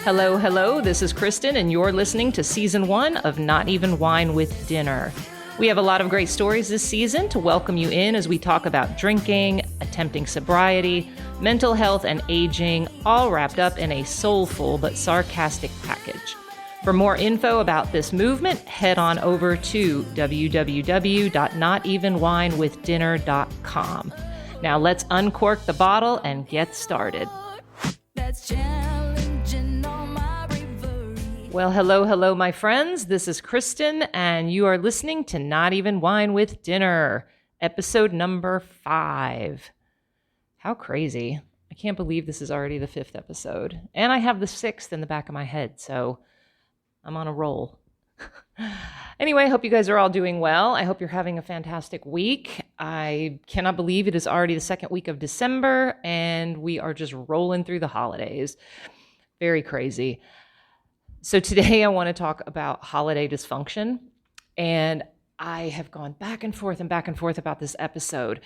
Hello, hello, this is Kristen, and you're listening to Season 1 of Not Even Wine with Dinner. We have a lot of great stories this season to welcome you in as we talk about drinking, attempting sobriety, mental health, and aging, all wrapped up in a soulful but sarcastic package. For more info about this movement, head on over to www.notevenwinewithdinner.com. Now let's uncork the bottle and get started. Well, hello, my friends. This is Kristen, and you are listening to Not Even Wine with Dinner, episode number 5. How crazy. I can't believe this is already the 5th episode. And I have the 6th in the back of my head, so I'm on a roll. Anyway, I hope you guys are all doing well. I hope you're having a fantastic week. I cannot believe it is already the 2nd week of December, and we are just rolling through the holidays. Very crazy. So today I want to talk about holiday dysfunction, and I have gone back and forth about this episode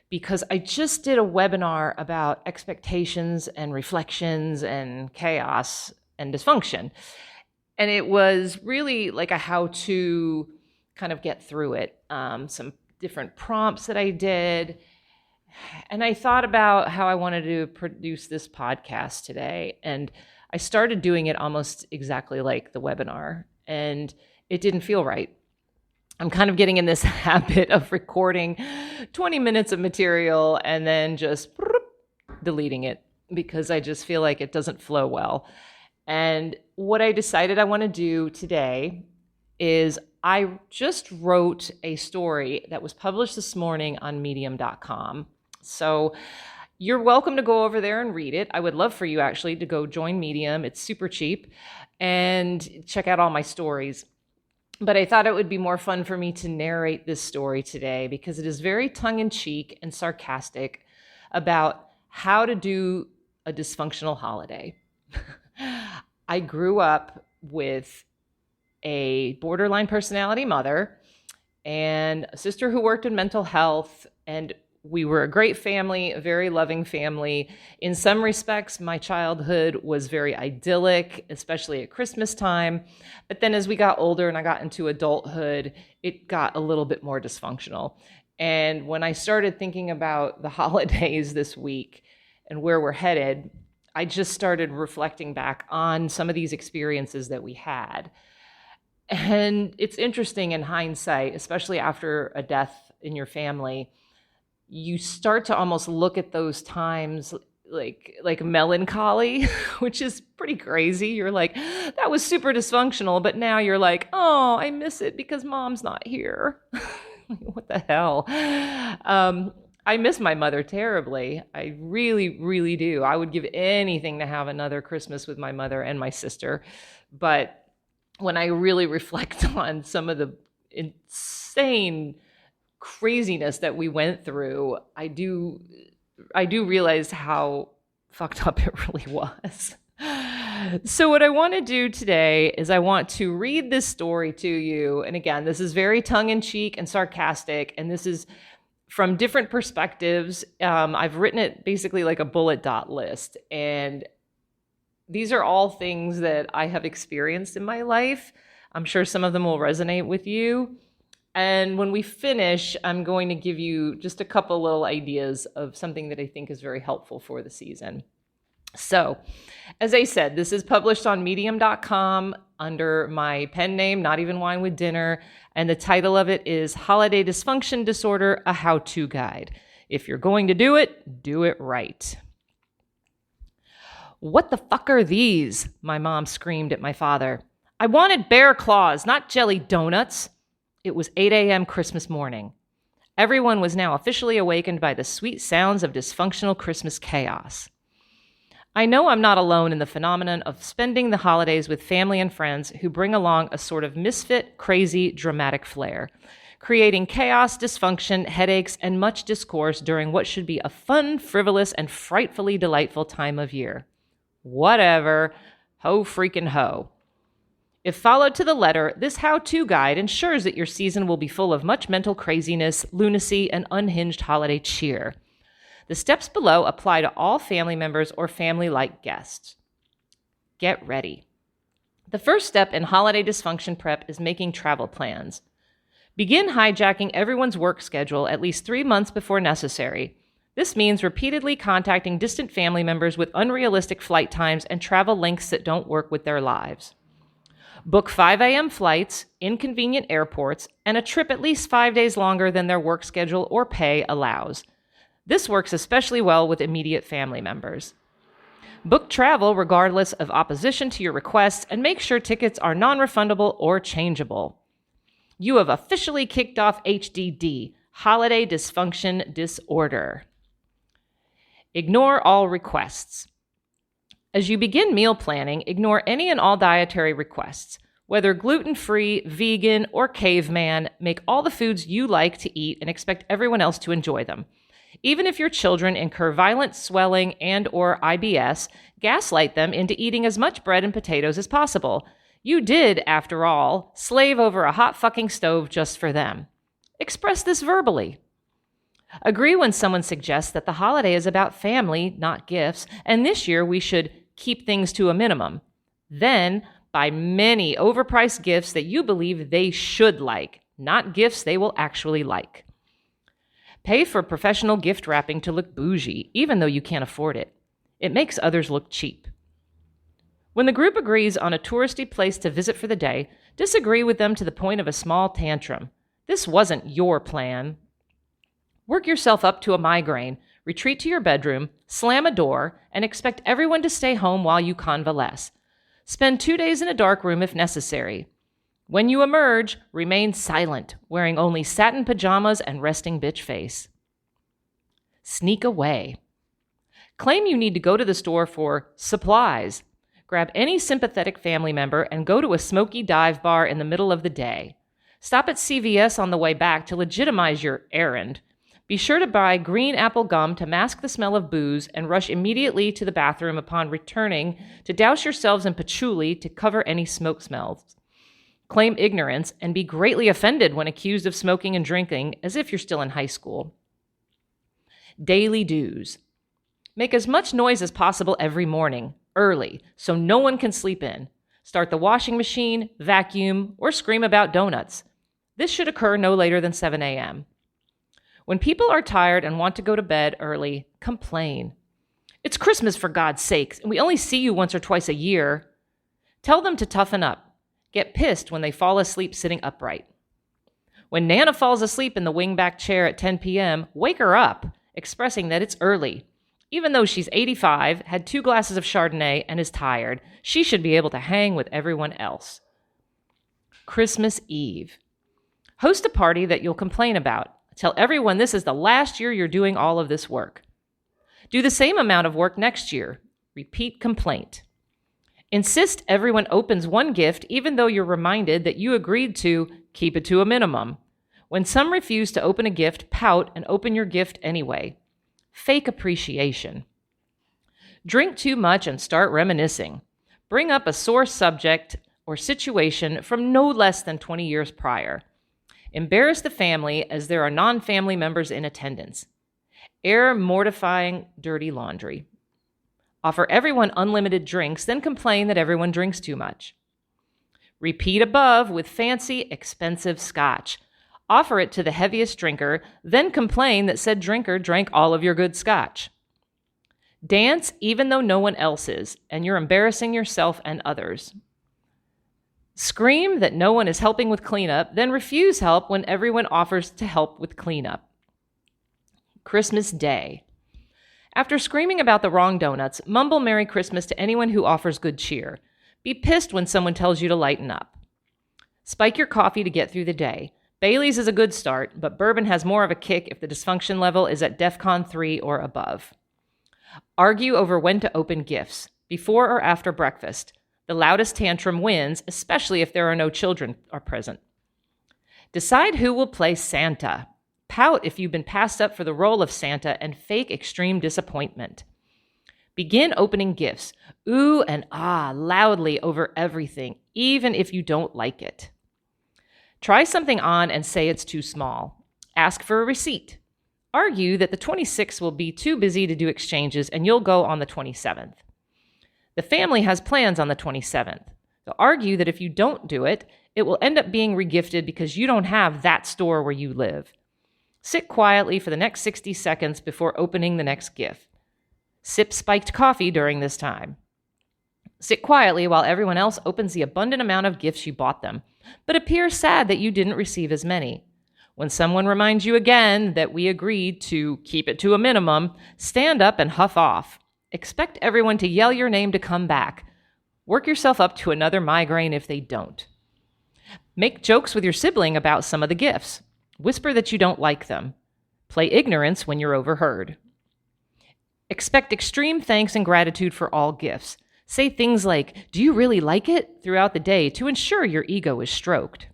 because I just did a webinar about expectations and reflections and chaos and dysfunction. And it was really like a how to kind of get through it. Some different prompts that I did. And I thought about how I wanted to produce this podcast today. And I started doing it almost exactly like the webinar, and it didn't feel right. I'm kind of getting in this habit of recording 20 minutes of material and then just deleting it because I just feel like it doesn't flow well. And what I decided I want to do today is I just wrote a story that was published this morning on medium.com. So you're welcome to go over there and read it. I would love for you actually to go join Medium. It's super cheap, and check out all my stories. But I thought it would be more fun for me to narrate this story today because it is very tongue-in-cheek and sarcastic about how to do a dysfunctional holiday. I grew up with a borderline personality mother and a sister who worked in mental health, and we were a great family, a very loving family. In some respects, my childhood was very idyllic, especially at Christmas time. But then as we got older and I got into adulthood, it got a little bit more dysfunctional. And when I started thinking about the holidays this week and where we're headed, I just started reflecting back on some of these experiences that we had. And it's interesting in hindsight, especially after a death in your family, you start to almost look at those times like melancholy, which is pretty crazy. You're like, that was super dysfunctional, but now you're like, oh, I miss it because mom's not here. What the hell? I miss my mother terribly. I really, really do. I would give anything to have another Christmas with my mother and my sister. But when I really reflect on some of the insane craziness that we went through, I do realize how fucked up it really was. So what I want to do today is I want to read this story to you. And again, this is very tongue-in-cheek and sarcastic, and this is from different perspectives. I've written it basically like a bullet dot list, and these are all things that I have experienced in my life. I'm sure some of them will resonate with you. And when we finish, I'm going to give you just a couple little ideas of something that I think is very helpful for the season. So, as I said, this is published on medium.com under my pen name, Not Even Wine with Dinner, and the title of it is Holiday Dysfunction Disorder, a How-To Guide. If you're going to do it right. What the fuck are these? My mom screamed at my father. I wanted bear claws, not jelly donuts. It was 8 a.m. Christmas morning. Everyone was now officially awakened by the sweet sounds of dysfunctional Christmas chaos. I know I'm not alone in the phenomenon of spending the holidays with family and friends who bring along a sort of misfit, crazy, dramatic flair, creating chaos, dysfunction, headaches, and much discourse during what should be a fun, frivolous, and frightfully delightful time of year. Whatever. Ho freaking ho. If followed to the letter, this how-to guide ensures that your season will be full of much mental craziness, lunacy, and unhinged holiday cheer. The steps below apply to all family members or family-like guests. Get ready. The first step in holiday dysfunction prep is making travel plans. Begin hijacking everyone's work schedule at least 3 months before necessary. This means repeatedly contacting distant family members with unrealistic flight times and travel lengths that don't work with their lives. Book 5 a.m. flights, inconvenient airports, and a trip at least 5 days longer than their work schedule or pay allows. This works especially well with immediate family members. Book travel regardless of opposition to your requests and make sure tickets are non-refundable or changeable. You have officially kicked off HDD, Holiday Dysfunction Disorder. Ignore all requests. As you begin meal planning, ignore any and all dietary requests. Whether gluten-free, vegan, or caveman, make all the foods you like to eat and expect everyone else to enjoy them. Even if your children incur violent swelling and/or IBS, gaslight them into eating as much bread and potatoes as possible. You did, after all, slave over a hot fucking stove just for them. Express this verbally. Agree when someone suggests that the holiday is about family, not gifts, and this year we should keep things to a minimum. Then, buy many overpriced gifts that you believe they should like, not gifts they will actually like. Pay for professional gift wrapping to look bougie, even though you can't afford it. It makes others look cheap. When the group agrees on a touristy place to visit for the day, disagree with them to the point of a small tantrum. This wasn't your plan. Work yourself up to a migraine, retreat to your bedroom, slam a door, and expect everyone to stay home while you convalesce. Spend 2 days in a dark room if necessary. When you emerge, remain silent, wearing only satin pajamas and resting bitch face. Sneak away. Claim you need to go to the store for supplies. Grab any sympathetic family member and go to a smoky dive bar in the middle of the day. Stop at CVS on the way back to legitimize your errand. Be sure to buy green apple gum to mask the smell of booze and rush immediately to the bathroom upon returning to douse yourselves in patchouli to cover any smoke smells. Claim ignorance and be greatly offended when accused of smoking and drinking as if you're still in high school. Daily dues. Make as much noise as possible every morning, early, so no one can sleep in. Start the washing machine, vacuum, or scream about donuts. This should occur no later than 7 a.m. When people are tired and want to go to bed early, complain. It's Christmas, for God's sakes, and we only see you once or twice a year. Tell them to toughen up. Get pissed when they fall asleep sitting upright. When Nana falls asleep in the wingback chair at 10 p.m., wake her up, expressing that it's early. Even though she's 85, had 2 glasses of Chardonnay, and is tired, she should be able to hang with everyone else. Christmas Eve. Host a party that you'll complain about. Tell everyone this is the last year you're doing all of this work. Do the same amount of work next year. Repeat complaint. Insist everyone opens one gift even though you're reminded that you agreed to keep it to a minimum. When some refuse to open a gift, pout and open your gift anyway. Fake appreciation. Drink too much and start reminiscing. Bring up a sore subject or situation from no less than 20 years prior. Embarrass the family as there are non-family members in attendance. Air mortifying dirty laundry. Offer everyone unlimited drinks, then complain that everyone drinks too much. Repeat above with fancy, expensive scotch. Offer it to the heaviest drinker, then complain that said drinker drank all of your good scotch. Dance even though no one else is, and you're embarrassing yourself and others. Scream that no one is helping with cleanup, then refuse help when everyone offers to help with cleanup. Christmas Day. After screaming about the wrong donuts, mumble Merry Christmas to anyone who offers good cheer. Be pissed when someone tells you to lighten up. Spike your coffee to get through the day. Bailey's is a good start, but bourbon has more of a kick if the dysfunction level is at DEFCON 3 or above. Argue over when to open gifts, before or after breakfast. The loudest tantrum wins, especially if there are no children are present. Decide who will play Santa. Pout if you've been passed up for the role of Santa and fake extreme disappointment. Begin opening gifts. Ooh and ah loudly over everything, even if you don't like it. Try something on and say it's too small. Ask for a receipt. Argue that the 26th will be too busy to do exchanges and you'll go on the 27th. The family has plans on the 27th. So argue that if you don't do it, it will end up being regifted because you don't have that store where you live. Sit quietly for the next 60 seconds before opening the next gift. Sip spiked coffee during this time. Sit quietly while everyone else opens the abundant amount of gifts you bought them, but appear sad that you didn't receive as many. When someone reminds you again that we agreed to keep it to a minimum, stand up and huff off. Expect everyone to yell your name to come back. Work yourself up to another migraine if they don't. Make jokes with your sibling about some of the gifts. Whisper that you don't like them. Play ignorance when you're overheard. Expect extreme thanks and gratitude for all gifts. Say things like, "Do you really like it?" throughout the day to ensure your ego is stroked.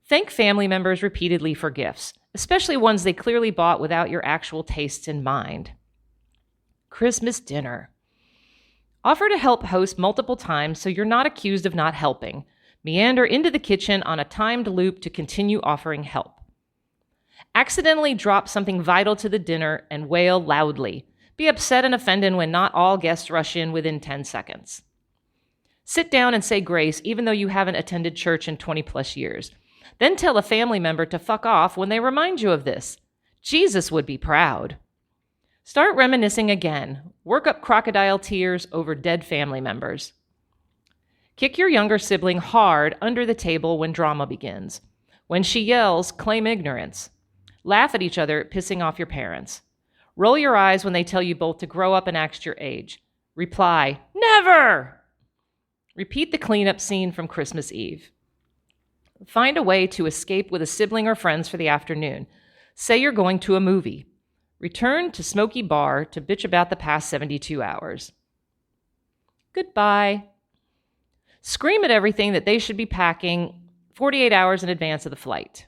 Thank family members repeatedly for gifts, especially ones they clearly bought without your actual tastes in mind. Christmas dinner. Offer to help host multiple times so you're not accused of not helping. Meander into the kitchen on a timed loop to continue offering help. Accidentally drop something vital to the dinner and wail loudly. Be upset and offended when not all guests rush in within 10 seconds. Sit down and say grace even though you haven't attended church in 20 plus years. Then tell a family member to fuck off when they remind you of this. Jesus would be proud. Start reminiscing again. Work up crocodile tears over dead family members. Kick your younger sibling hard under the table when drama begins. When she yells, claim ignorance. Laugh at each other, pissing off your parents. Roll your eyes when they tell you both to grow up and act your age. Reply, never! Repeat the cleanup scene from Christmas Eve. Find a way to escape with a sibling or friends for the afternoon. Say you're going to a movie. Return to smoky bar to bitch about the past 72 hours. Goodbye. Scream at everything that they should be packing 48 hours in advance of the flight.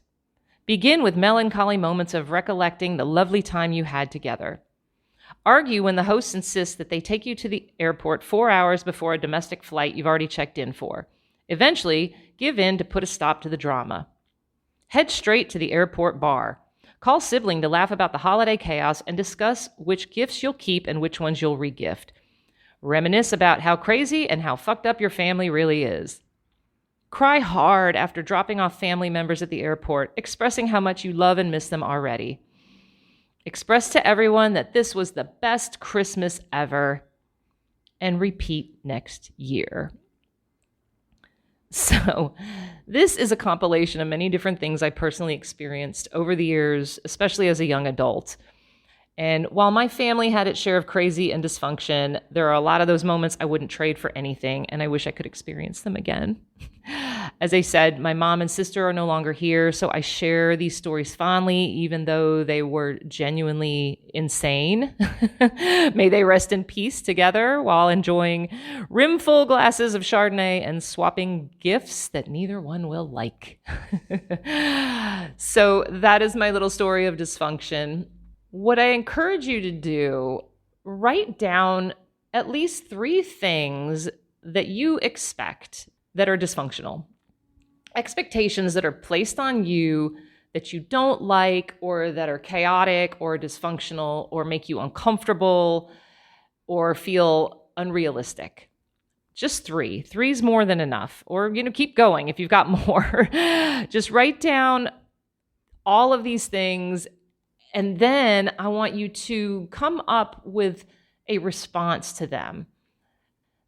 Begin with melancholy moments of recollecting the lovely time you had together. Argue when the host insists that they take you to the airport 4 hours before a domestic flight you've already checked in for. Eventually, give in to put a stop to the drama. Head straight to the airport bar. Call sibling to laugh about the holiday chaos and discuss which gifts you'll keep and which ones you'll regift. Reminisce about how crazy and how fucked up your family really is. Cry hard after dropping off family members at the airport, expressing how much you love and miss them already. Express to everyone that this was the best Christmas ever, and repeat next year. So, this is a compilation of many different things I personally experienced over the years, especially as a young adult. And while my family had its share of crazy and dysfunction, there are a lot of those moments I wouldn't trade for anything, and I wish I could experience them again. As I said, my mom and sister are no longer here, so I share these stories fondly, even though they were genuinely insane. May they rest in peace together while enjoying rimful glasses of Chardonnay and swapping gifts that neither one will like. So that is my little story of dysfunction. What I encourage you to do, write down at least 3 things that you expect that are dysfunctional. Expectations that are placed on you that you don't like, or that are chaotic or dysfunctional or make you uncomfortable or feel unrealistic. Just 3. 3 is more than enough. Or, keep going if you've got more. Just write down all of these things. And then I want you to come up with a response to them.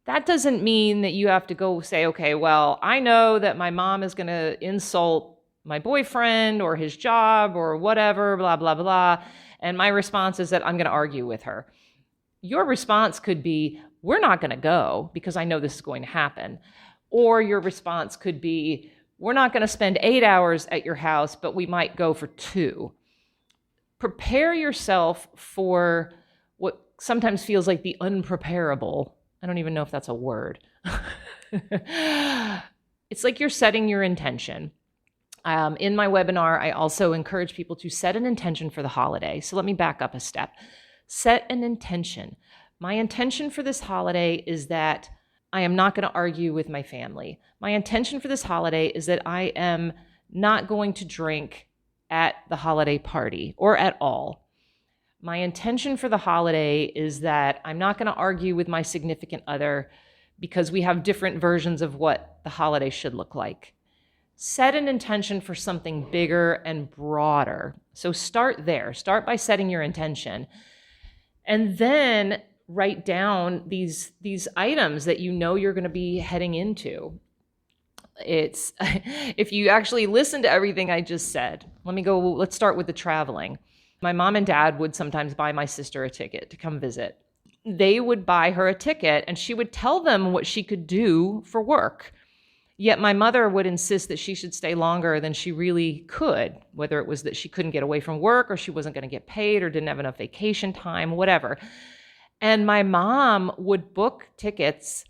That doesn't mean that you have to go say, okay, well, I know that my mom is going to insult my boyfriend or his job or whatever, blah, blah, blah. And my response is that I'm going to argue with her. Your response could be, we're not going to go because I know this is going to happen. Or your response could be, we're not going to spend 8 hours at your house, but we might go for 2. Prepare yourself for what sometimes feels like the unpreparable. I don't even know if that's a word. It's like you're setting your intention. In my webinar, I also encourage people to set an intention for the holiday. So let me back up a step. Set an intention. My intention for this holiday is that I am not going to argue with my family. My intention for this holiday is that I am not going to drink at the holiday party or at all. My intention for the holiday is that I'm not going to argue with my significant other because we have different versions of what the holiday should look like. Set an intention for something bigger and broader. So start there. Start by setting your intention. And then write down these items that you know you're going to be heading into. It's if you actually listen to everything I just said. Let's start with the traveling. My mom and dad would sometimes buy my sister a ticket to come visit. They would buy her a ticket and she would tell them what she could do for work. Yet my mother would insist that she should stay longer than she really could, whether it was that she couldn't get away from work or she wasn't going to get paid or didn't have enough vacation time, whatever. And my mom would book tickets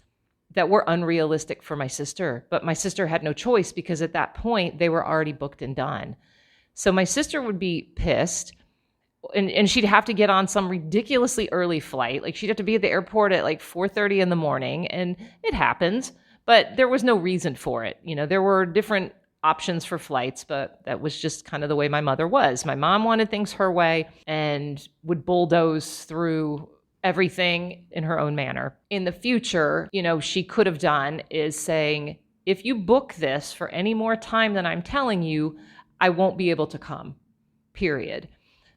that were unrealistic for my sister, but my sister had no choice because at that point they were already booked and done. So my sister would be pissed. And she'd have to get on some ridiculously early flight. Like she'd have to be at the airport at like 4:30 in the morning. And it happens, but there was no reason for it. There were different options for flights, but that was just kind of the way my mother was. My mom wanted things her way and would bulldoze through everything in her own manner. In the future, she could have done is saying, if you book this for any more time than I'm telling you, I won't be able to come, period.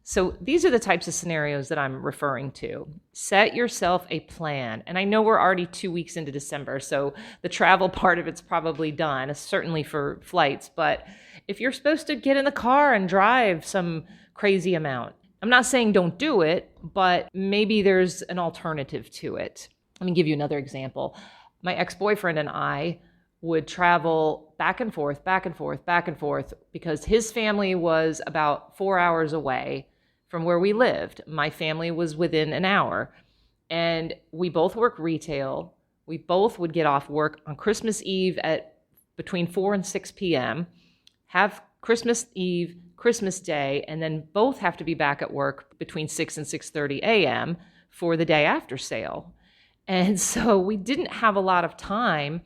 So these are the types of scenarios that I'm referring to. Set yourself a plan. And I know we're already 2 weeks into December, so the travel part of it's probably done, certainly for flights. But if you're supposed to get in the car and drive some crazy amount, I'm not saying don't do it, but maybe there's an alternative to it. Let me give you another example. My ex-boyfriend and I would travel back and forth because his family was about 4 hours away from where we lived. My family was within an hour. And we both work retail. We both would get off work on Christmas Eve at between 4 and 6 p.m., have Christmas Eve, Christmas Day, and then both have to be back at work between 6 and 6:30 a.m. for the day after sale. And so we didn't have a lot of time.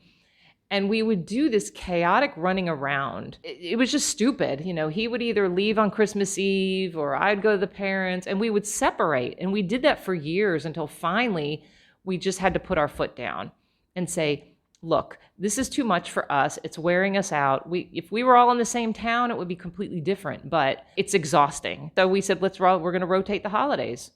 And we would do this chaotic running around. It was just stupid. He would either leave on Christmas Eve or I'd go to the parents and we would separate. And we did that for years until finally we just had to put our foot down and say, look, this is too much for us. It's wearing us out. If we were all in the same town, it would be completely different, but it's exhausting. So we said, we're going to rotate the holidays.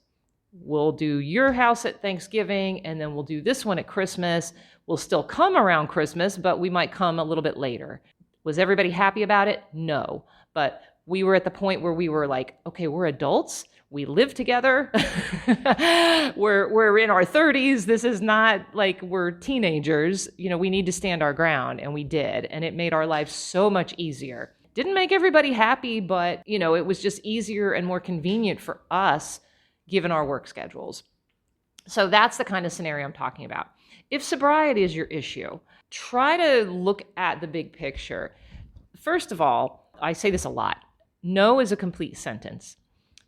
We'll do your house at Thanksgiving and then we'll do this one at Christmas. We'll still come around Christmas, but we might come a little bit later. Was everybody happy about it? No. But we were at the point where we were like, okay, we're adults. We live together. We're in our 30s. This is not like we're teenagers. We need to stand our ground. And we did. And it made our lives so much easier. Didn't make everybody happy, but it was just easier and more convenient for us given our work schedules. So that's the kind of scenario I'm talking about. If sobriety is your issue, try to look at the big picture. First of all, I say this a lot. No is a complete sentence.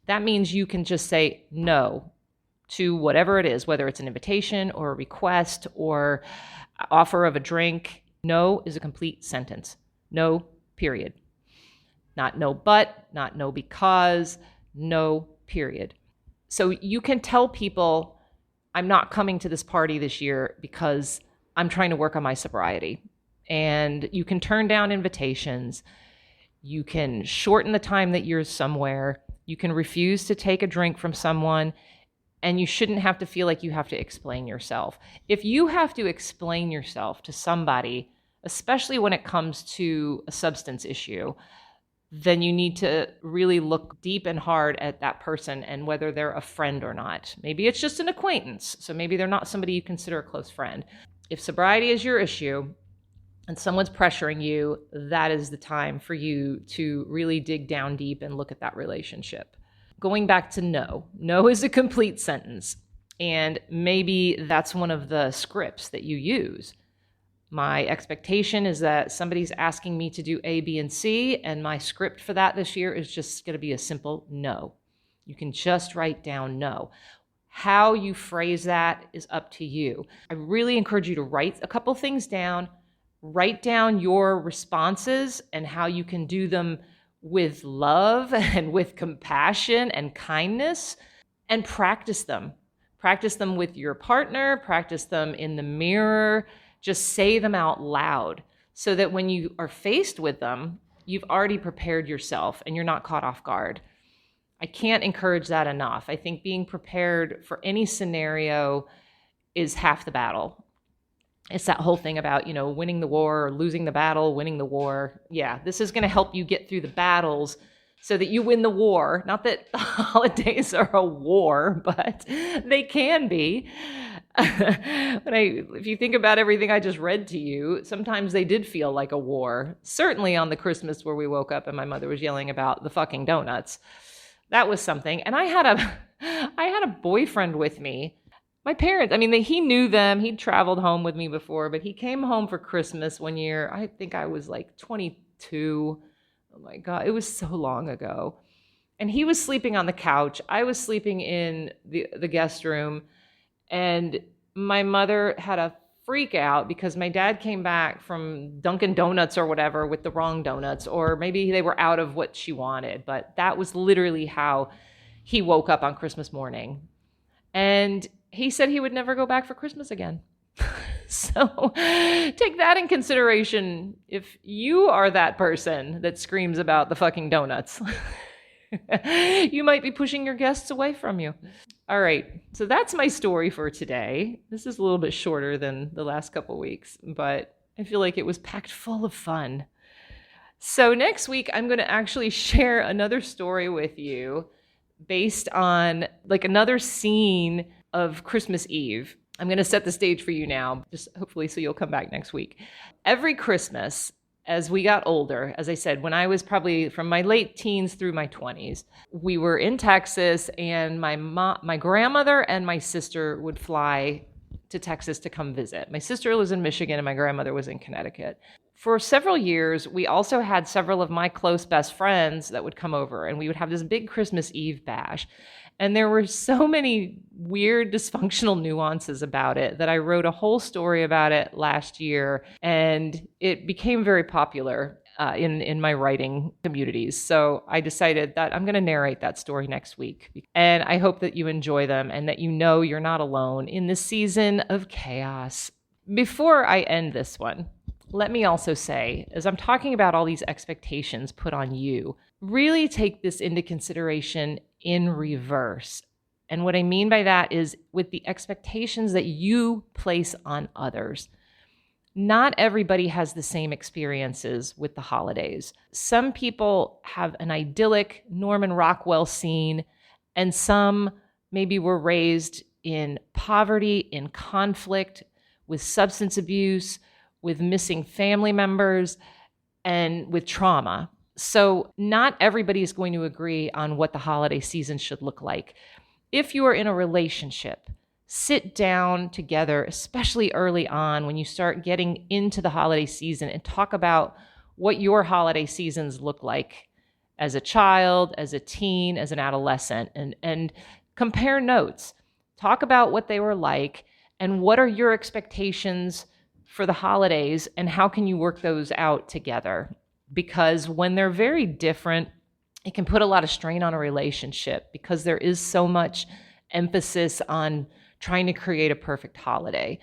That means you can just say no to whatever it is, whether it's an invitation or a request or offer of a drink. No is a complete sentence. No, period. Not no but, not no because, no, period. So you can tell people, I'm not coming to this party this year because I'm trying to work on my sobriety. And you can turn down invitations. You can shorten the time that you're somewhere. You can refuse to take a drink from someone. And you shouldn't have to feel like you have to explain yourself. If you have to explain yourself to somebody, especially when it comes to a substance issue, then you need to really look deep and hard at that person and whether they're a friend or not. Maybe it's just an acquaintance, so maybe they're not somebody you consider a close friend. If sobriety is your issue and someone's pressuring you, that is the time for you to really dig down deep and look at that relationship. Going back to no. No is a complete sentence, and maybe that's one of the scripts that you use. My expectation is that somebody's asking me to do A, B, and C, and my script for that this year is just going to be a simple no. You can just write down no. How you phrase that is up to you. I really encourage you to write a couple things down. Write down your responses and how you can do them with love and with compassion and kindness. and practice them. Practice them with your partner, practice them in the mirror, just say them out loud so that when you are faced with them, you've already prepared yourself and you're not caught off guard. I can't encourage that enough. I think being prepared for any scenario is half the battle. It's that whole thing about, winning the war or losing the battle, winning the war. Yeah, this is going to help you get through the battles so that you win the war. Not that the holidays are a war, but they can be. If you think about everything I just read to you, sometimes they did feel like a war. Certainly on the Christmas where we woke up and my mother was yelling about the fucking donuts. That was something. And I had a boyfriend with me. My parents, he knew them. He'd traveled home with me before, but he came home for Christmas one year. I think I was like 22. Oh my God, it was so long ago. And he was sleeping on the couch. I was sleeping in the guest room. And my mother had a freak out because my dad came back from Dunkin' Donuts or whatever with the wrong donuts, or maybe they were out of what she wanted. But that was literally how he woke up on Christmas morning. And he said he would never go back for Christmas again. So take that in consideration if you are that person that screams about the fucking donuts. You might be pushing your guests away from you. All right, so that's my story for today. This is a little bit shorter than the last couple weeks, but I feel like it was packed full of fun. So next week, I'm going to actually share another story with you based on like another scene of Christmas Eve. I'm going to set the stage for you now, just hopefully so you'll come back next week. Every Christmas, as we got older, as I said, when I was probably from my late teens through my 20s, we were in Texas, and my grandmother and my sister would fly to Texas to come visit. My sister lives in Michigan and my grandmother was in Connecticut. For several years, we also had several of my close best friends that would come over, and we would have this big Christmas Eve bash. And there were so many weird dysfunctional nuances about it that I wrote a whole story about it last year, and it became very popular in my writing communities. So I decided that I'm going to narrate that story next week. And I hope that you enjoy them and that you know you're not alone in this season of chaos. Before I end this one, let me also say, as I'm talking about all these expectations put on you, really take this into consideration in reverse. And what I mean by that is with the expectations that you place on others. Not everybody has the same experiences with the holidays. Some people have an idyllic Norman Rockwell scene, and some maybe were raised in poverty, in conflict, with substance abuse, with missing family members, and with trauma. So not everybody is going to agree on what the holiday season should look like. If you are in a relationship, sit down together, especially early on when you start getting into the holiday season, and talk about what your holiday seasons look like as a child, as a teen, as an adolescent, and compare notes. Talk about what they were like and what are your expectations for the holidays and how can you work those out together. Because when they're very different, it can put a lot of strain on a relationship because there is so much emphasis on trying to create a perfect holiday.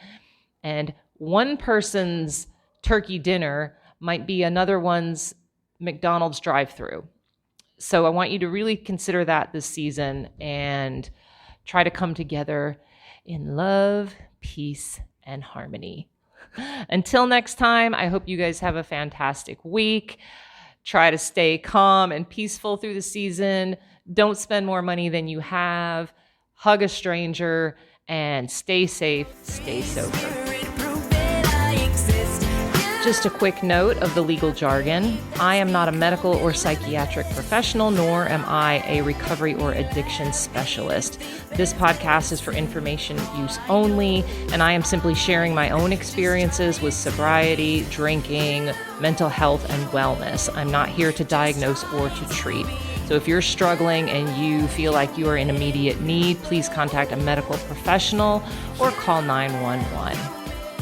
And one person's turkey dinner might be another one's McDonald's drive-thru. So I want you to really consider that this season and try to come together in love, peace, and harmony. Until next time, I hope you guys have a fantastic week. Try to stay calm and peaceful through the season. Don't spend more money than you have. Hug a stranger and stay safe, stay sober. Just a quick note of the legal jargon. I am not a medical or psychiatric professional, nor am I a recovery or addiction specialist. This podcast is for information use only, and I am simply sharing my own experiences with sobriety, drinking, mental health, and wellness. I'm not here to diagnose or to treat. So if you're struggling and you feel like you are in immediate need, please contact a medical professional or call 911.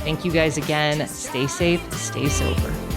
Thank you guys again. Stay safe, stay sober.